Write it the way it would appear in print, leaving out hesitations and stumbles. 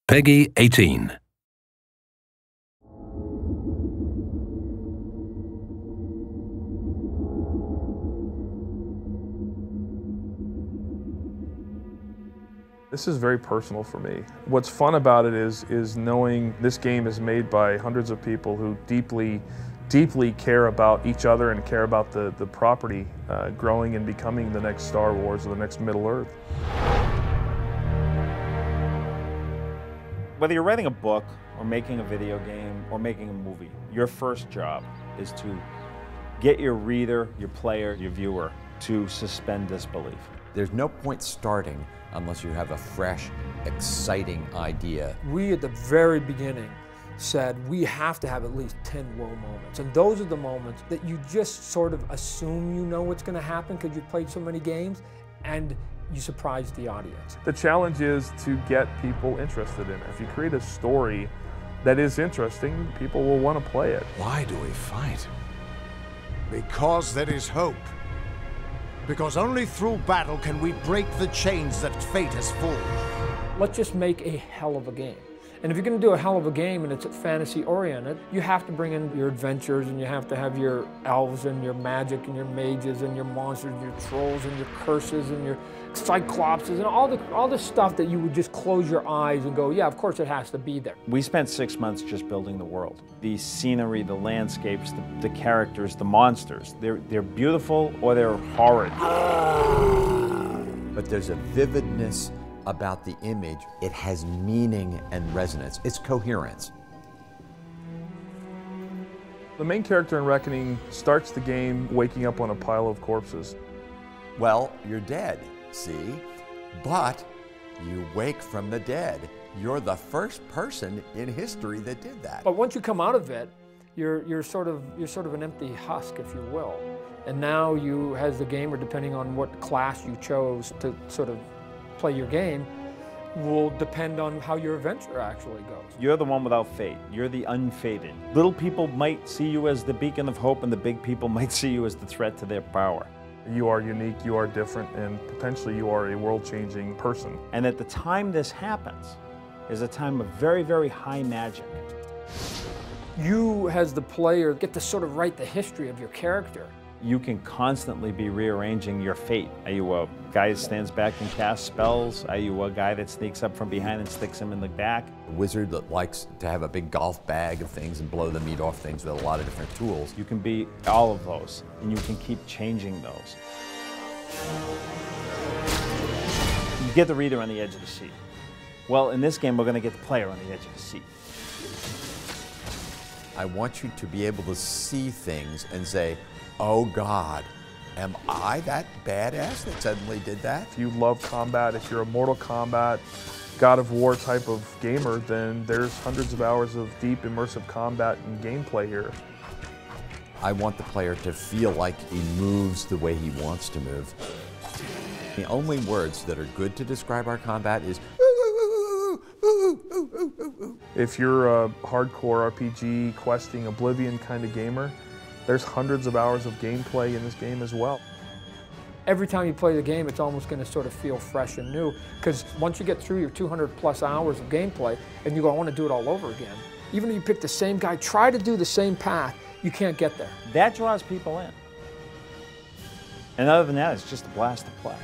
Peggy 18. This is very personal for me. What's fun about it is knowing this game is made by hundreds of people who deeply care about each other and care about the property growing and becoming the next Star Wars or the next Middle-earth. Whether you're writing a book or making a video game or making a movie, your first job is to get your reader, your player, your viewer to suspend disbelief. There's no point starting unless you have a fresh, exciting idea. We at the very beginning said we have to have at least 10 whoa moments. And those are the moments that you just sort of assume you know what's going to happen because you've played so many games and you surprise the audience. The challenge is to get people interested in it. If you create a story that is interesting, people will want to play it. Why do we fight? Because there is hope. Because only through battle can we break the chains that fate has forged. Let's just make a hell of a game. And if you're going to do a hell of a game and it's fantasy oriented, you have to bring in your adventures and you have to have your elves and your magic and your mages and your monsters and your trolls and your curses and your cyclopses and all the stuff that you would just close your eyes and go, yeah, of course it has to be there. We spent 6 months just building the world. The scenery, the landscapes, the characters, the monsters. They're beautiful or they're horrid. But there's a vividness about the image. It has meaning and resonance. It's coherence. The main character in Reckoning starts the game waking up on a pile of corpses. Well, you're dead, see? But you wake from the dead. You're the first person in history that did that. But once you come out of it, you're sort of an empty husk, if you will. And now you, as the gamer, depending on what class you chose to sort of play your game, will depend on how your adventure actually goes. You're the one without fate. You're the unfated. Little people might see you as the beacon of hope, and the big people might see you as the threat to their power. You are unique, you are different, and potentially you are a world-changing person. And at the time this happens is a time of very, very high magic. You, as the player, get to sort of write the history of your character. You can constantly be rearranging your fate. Are you a guy that stands back and casts spells? Are you a guy that sneaks up from behind and sticks him in the back? A wizard that likes to have a big golf bag of things and blow the meat off things with a lot of different tools. You can be all of those, and you can keep changing those. You get the reader on the edge of the seat. Well, in this game, we're going to get the player on the edge of the seat. I want you to be able to see things and say, oh God, am I that badass that suddenly did that? If you love combat, if you're a Mortal Kombat, God of War type of gamer, then there's hundreds of hours of deep immersive combat and gameplay here. I want the player to feel like he moves the way he wants to move. The only words that are good to describe our combat is if you're a hardcore RPG, questing, Oblivion kind of gamer, there's hundreds of hours of gameplay in this game as well. Every time you play the game, it's almost going to sort of feel fresh and new, because once you get through your 200+ hours of gameplay and you go, I want to do it all over again. Even if you pick the same guy, try to do the same path, you can't get there. That draws people in. And other than that, it's just a blast to play.